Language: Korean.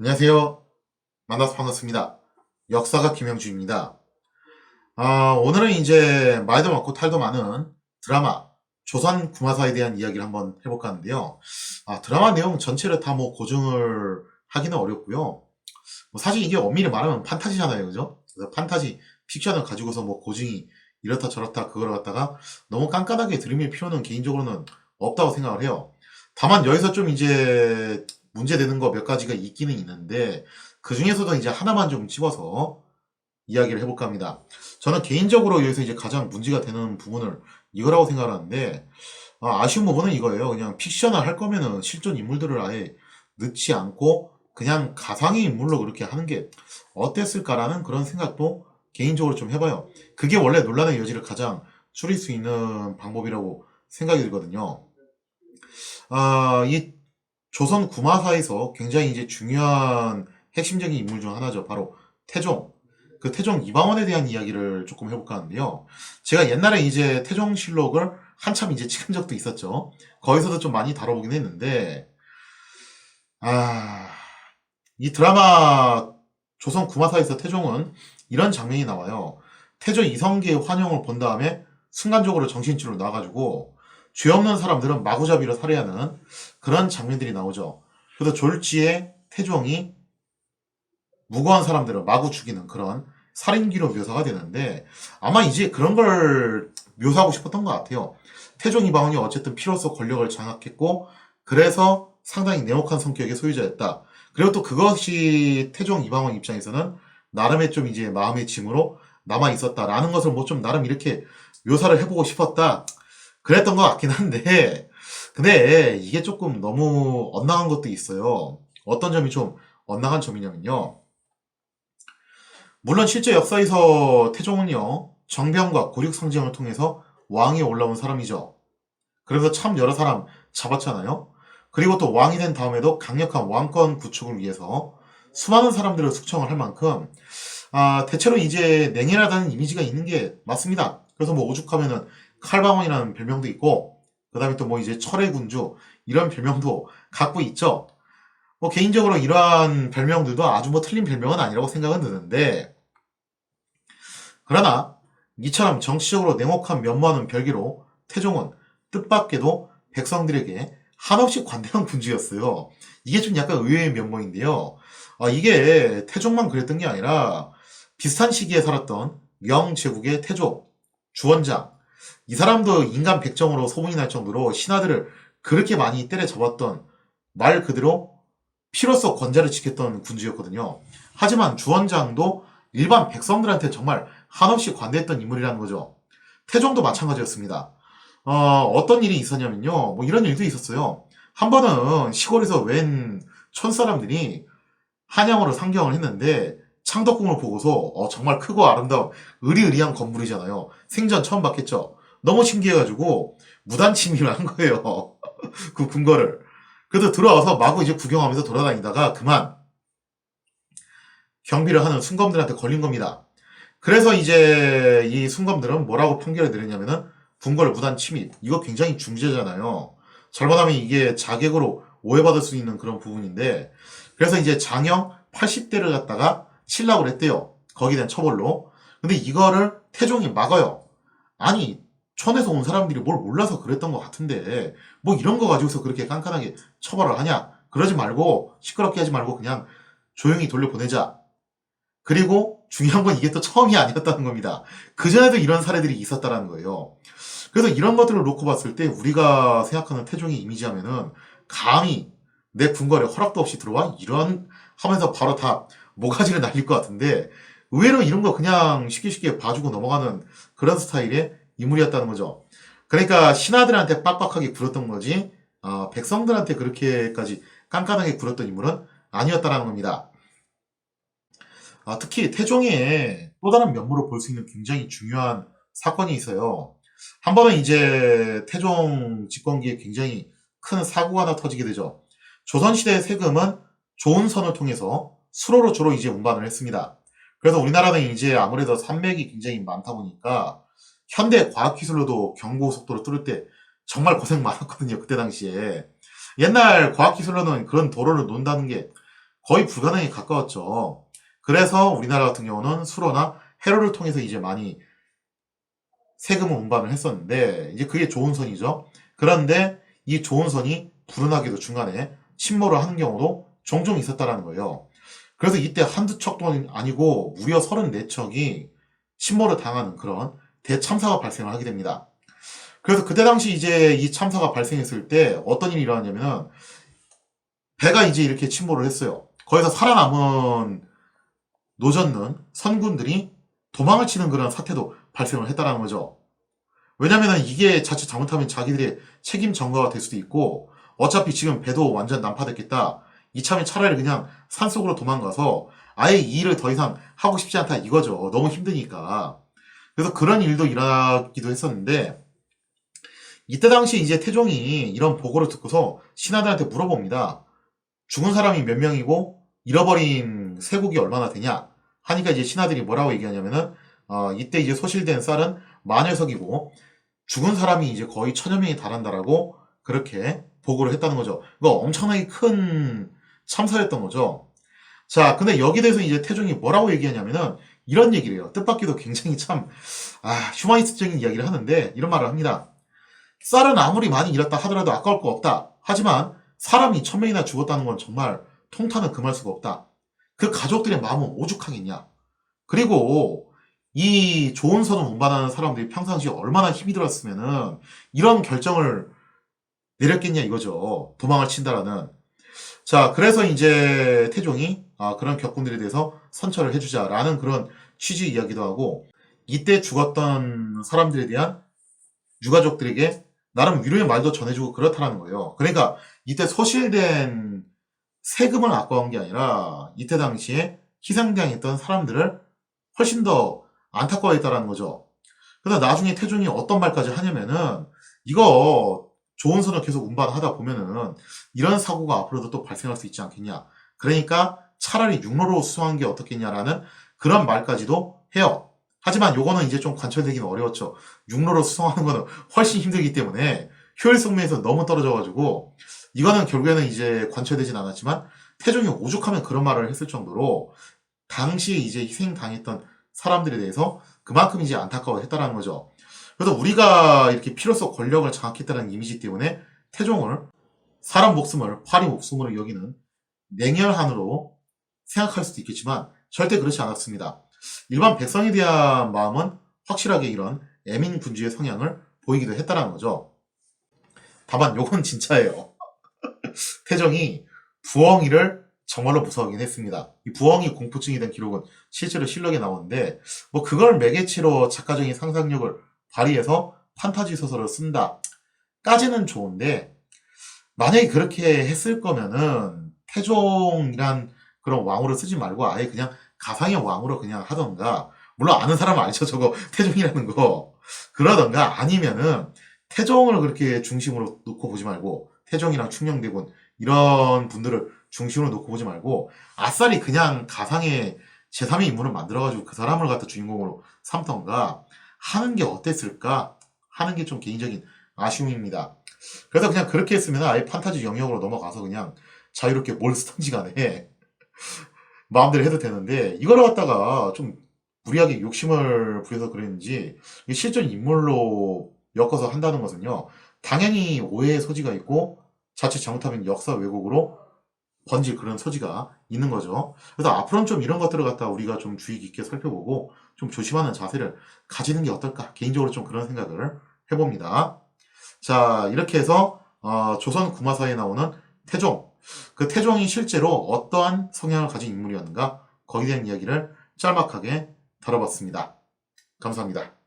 안녕하세요. 만나서 반갑습니다. 역사가 김영주입니다. 오늘은 이제 말도 많고 탈도 많은 드라마 조선 구마사에 대한 이야기를 한번 해볼까 하는데요. 드라마 내용 전체를 다 뭐 고증을 하기는 어렵고요. 사실 이게 엄밀히 말하면 판타지잖아요, 그죠? 그래서 판타지 픽션을 가지고서 뭐 고증이 이렇다 저렇다 그걸 갖다가 너무 깐깐하게 들이밀 필요는 개인적으로는 없다고 생각을 해요. 다만 여기서 좀 이제 문제되는 거 몇 가지가 있기는 있는데 그 중에서도 이제 하나만 좀 집어서 이야기를 해볼까 합니다. 저는 개인적으로 여기서 이제 가장 문제가 되는 부분을 이거라고 생각을 하는데, 아쉬운 부분은 이거예요. 그냥 픽션을 할 거면은 실존 인물들을 아예 넣지 않고 그냥 가상의 인물로 그렇게 하는 게 어땠을까라는 그런 생각도 개인적으로 좀 해봐요. 그게 원래 논란의 여지를 가장 줄일 수 있는 방법이라고 생각이 들거든요. 이 조선 구마사에서 굉장히 이제 중요한 핵심적인 인물 중 하나죠. 바로 태종. 그 태종 이방원에 대한 이야기를 조금 해볼까 하는데요. 제가 옛날에 이제 태종실록을 한참 이제 찍은 적도 있었죠. 거기서도 좀 많이 다뤄보긴 했는데, 아, 이 드라마 조선 구마사에서 태종은 이런 장면이 나와요. 태조 이성계의 환영을 본 다음에 순간적으로 정신줄을 놔가지고 죄 없는 사람들은 마구잡이로 살해하는 그런 장면들이 나오죠. 그래서 졸지에 태종이 무고한 사람들을 마구 죽이는 그런 살인기로 묘사가 되는데 아마 이제 그런 걸 묘사하고 싶었던 것 같아요. 태종 이방원이 어쨌든 피로써 권력을 장악했고 그래서 상당히 냉혹한 성격의 소유자였다. 그리고 또 그것이 태종 이방원 입장에서는 나름의 좀 이제 마음의 짐으로 남아 있었다라는 것을 뭐 좀 나름 이렇게 묘사를 해보고 싶었다. 그랬던 것 같긴 한데 근데 이게 조금 너무 엇나간 것도 있어요. 어떤 점이 좀 엇나간 점이냐면요. 물론 실제 역사에서 태종은요, 정병과 굴육 상징을 통해서 왕위에 올라온 사람이죠. 그래서 참 여러 사람 잡았잖아요. 그리고 또 왕이 된 다음에도 강력한 왕권 구축을 위해서 수많은 사람들을 숙청을 할 만큼 대체로 이제 냉혈하다는 이미지가 있는 게 맞습니다. 그래서 뭐 오죽하면은 칼방원이라는 별명도 있고 그 다음에 또 뭐 이제 철의 군주 이런 별명도 갖고 있죠. 뭐 개인적으로 이러한 별명들도 아주 뭐 틀린 별명은 아니라고 생각은 드는데 그러나 이처럼 정치적으로 냉혹한 면모와는 별개로 태종은 뜻밖에도 백성들에게 한없이 관대한 군주였어요. 이게 좀 약간 의외의 면모인데요. 이게 태종만 그랬던 게 아니라 비슷한 시기에 살았던 명제국의 태조, 주원장, 이 사람도 인간 백정으로 소문이 날 정도로 신하들을 그렇게 많이 때려잡았던 말 그대로 피로써 권자를 지켰던 군주였거든요. 하지만 주원장도 일반 백성들한테 정말 한없이 관대했던 인물이라는 거죠. 태종도 마찬가지였습니다. 어떤 일이 있었냐면요. 뭐 이런 일도 있었어요. 한 번은 시골에서 웬 촌사람들이 한양으로 상경을 했는데 창덕궁을 보고서 정말 크고 아름다운 으리으리한 건물이잖아요. 생전 처음 봤겠죠. 너무 신기해가지고 무단 침입을 한 거예요. 그 궁궐을. 그래도 들어와서 마구 이제 구경하면서 돌아다니다가 그만 경비를 하는 순검들한테 걸린 겁니다. 그래서 이제 이 순검들은 뭐라고 판결을 내렸냐면은 궁궐 무단 침입. 이거 굉장히 중죄잖아요. 잘못하면 이게 자객으로 오해받을 수 있는 그런 부분인데 그래서 이제 장형 80대를 갖다가 칠라고 했대요. 거기에 대한 처벌로. 근데 이거를 태종이 막아요. 아니 촌에서 온 사람들이 뭘 몰라서 그랬던 것 같은데 뭐 이런 거 가지고서 그렇게 깐깐하게 처벌을 하냐. 그러지 말고 시끄럽게 하지 말고 그냥 조용히 돌려보내자. 그리고 중요한 건 이게 또 처음이 아니었다는 겁니다. 그전에도 이런 사례들이 있었다라는 거예요. 그래서 이런 것들을 놓고 봤을 때 우리가 생각하는 태종의 이미지하면은 감히 내 궁궐에 허락도 없이 들어와? 이런 하면서 바로 다 모가지를 날릴 것 같은데 의외로 이런 거 그냥 쉽게 쉽게 봐주고 넘어가는 그런 스타일의 인물이었다는 거죠. 그러니까 신하들한테 빡빡하게 굴었던 거지 백성들한테 그렇게까지 깐깐하게 굴었던 인물은 아니었다라는 겁니다. 특히 태종의 또 다른 면모를 볼 수 있는 굉장히 중요한 사건이 있어요. 한 번은 이제 태종 집권기에 굉장히 큰 사고가 하나 터지게 되죠. 조선시대 세금은 조은선을 통해서 수로로 주로 이제 운반을 했습니다. 그래서 우리나라는 이제 아무래도 산맥이 굉장히 많다 보니까 현대 과학기술로도 경고속도로 뚫을 때 정말 고생 많았거든요. 그때 당시에. 옛날 과학기술로는 그런 도로를 논다는 게 거의 불가능에 가까웠죠. 그래서 우리나라 같은 경우는 수로나 해로를 통해서 이제 많이 세금을 운반을 했었는데 이제 그게 좋은 선이죠. 그런데 이 좋은 선이 불운하게도 중간에 침몰을 하는 경우도 종종 있었다라는 거예요. 그래서 이때 한두 척도 아니고 무려 34척이 침몰을 당하는 그런 대참사가 발생을 하게 됩니다. 그래서 그때 당시 이제 이 참사가 발생했을 때 어떤 일이 일어났냐면은 배가 이제 이렇게 침몰을 했어요. 거기서 살아남은 노젓는 선군들이 도망을 치는 그런 사태도 발생을 했다라는 거죠. 왜냐면은 이게 자칫 잘못하면 자기들의 책임 전가가 될 수도 있고 어차피 지금 배도 완전 난파됐겠다. 이참에 차라리 그냥 산속으로 도망가서 아예 이 일을 더 이상 하고 싶지 않다 이거죠. 너무 힘드니까. 그래서 그런 일도 일어나기도 했었는데 이때 당시 이제 태종이 이런 보고를 듣고서 신하들한테 물어봅니다. 죽은 사람이 몇 명이고 잃어버린 쇠국이 얼마나 되냐 하니까 이제 신하들이 뭐라고 얘기하냐면은 이때 이제 소실된 쌀은 만여석이고 죽은 사람이 이제 거의 1000여 명이 달한다라고 그렇게 보고를 했다는 거죠. 이거 엄청나게 큰 참사였던 거죠. 자, 근데 여기 대해서 이제 태종이 뭐라고 얘기하냐면은 이런 얘기를 해요. 뜻밖에도 굉장히 참 휴머니스트적인 이야기를 하는데 이런 말을 합니다. 쌀은 아무리 많이 잃었다 하더라도 아까울 거 없다. 하지만 사람이 1000명이나 죽었다는 건 정말 통타는 금할 수가 없다. 그 가족들의 마음은 오죽하겠냐. 그리고 이 좋은 선을 운반하는 사람들이 평상시에 얼마나 힘이 들었으면은 이런 결정을 내렸겠냐 이거죠. 도망을 친다라는. 자, 그래서 이제 태종이 그런 격군들에 대해서 선처를 해주자라는 그런 취지 이야기도 하고 이때 죽었던 사람들에 대한 유가족들에게 나름 위로의 말도 전해주고 그렇다라는 거예요. 그러니까 이때 소실된 세금을 아까운 게 아니라 이때 당시에 희생당했던 사람들을 훨씬 더 안타까워했다라는 거죠. 그래서 나중에 태종이 어떤 말까지 하냐면은 이거 좋은 선을 계속 운반하다 보면은 이런 사고가 앞으로도 또 발생할 수 있지 않겠냐. 그러니까 차라리 육로로 수송한 게 어떻겠냐라는 그런 말까지도 해요. 하지만 요거는 이제 좀 관철되기는 어려웠죠. 육로로 수송하는 거는 훨씬 힘들기 때문에 효율성 면에서 너무 떨어져가지고 이거는 결국에는 이제 관철되진 않았지만 태종이 오죽하면 그런 말을 했을 정도로 당시에 이제 희생당했던 사람들에 대해서 그만큼 이제 안타까워했다라는 거죠. 그래서 우리가 이렇게 필요성 권력을 장악했다는 이미지 때문에 태종을 사람 목숨을 파리 목숨으로 여기는 냉혈한으로 생각할 수도 있겠지만 절대 그렇지 않았습니다. 일반 백성에 대한 마음은 확실하게 이런 애민 군주의 성향을 보이기도 했다라는 거죠. 다만 요건 진짜예요. 태종이 부엉이를 정말로 무서워하긴 했습니다. 이 부엉이 공포증이 된 기록은 실제로 실록에 나오는데 뭐 그걸 매개체로 작가적인 상상력을 발휘해서 판타지 소설을 쓴다 까지는 좋은데 만약에 그렇게 했을 거면은 태종이란 그런 왕으로 쓰지 말고 아예 그냥 가상의 왕으로 그냥 하던가 물론 아는 사람은 알죠 저거 태종이라는 거 그러던가 아니면은 태종을 그렇게 중심으로 놓고 보지 말고 태종이랑 충녕대군 이런 분들을 중심으로 놓고 보지 말고 아싸리 그냥 가상의 제3의 인물을 만들어가지고 그 사람을 갖다 주인공으로 삼던가 하는 게 어땠을까 하는 게 좀 개인적인 아쉬움입니다. 그래서 그냥 그렇게 했으면 아예 판타지 영역으로 넘어가서 그냥 자유롭게 뭘 쓰던지 간에 마음대로 해도 되는데 이걸 갖다가 좀 무리하게 욕심을 부려서 그랬는지 실존 인물로 엮어서 한다는 것은요 당연히 오해의 소지가 있고 자칫 잘못하면 역사 왜곡으로 번질 그런 소지가 있는 거죠. 그래서 앞으로는 좀 이런 것들을 갖다 우리가 좀 주의 깊게 살펴보고 좀 조심하는 자세를 가지는 게 어떨까 개인적으로 좀 그런 생각을 해봅니다. 자 이렇게 해서 조선 구마사에 나오는 태종 그 태종이 실제로 어떠한 성향을 가진 인물이었는가 거기에 대한 이야기를 짤막하게 다뤄봤습니다. 감사합니다.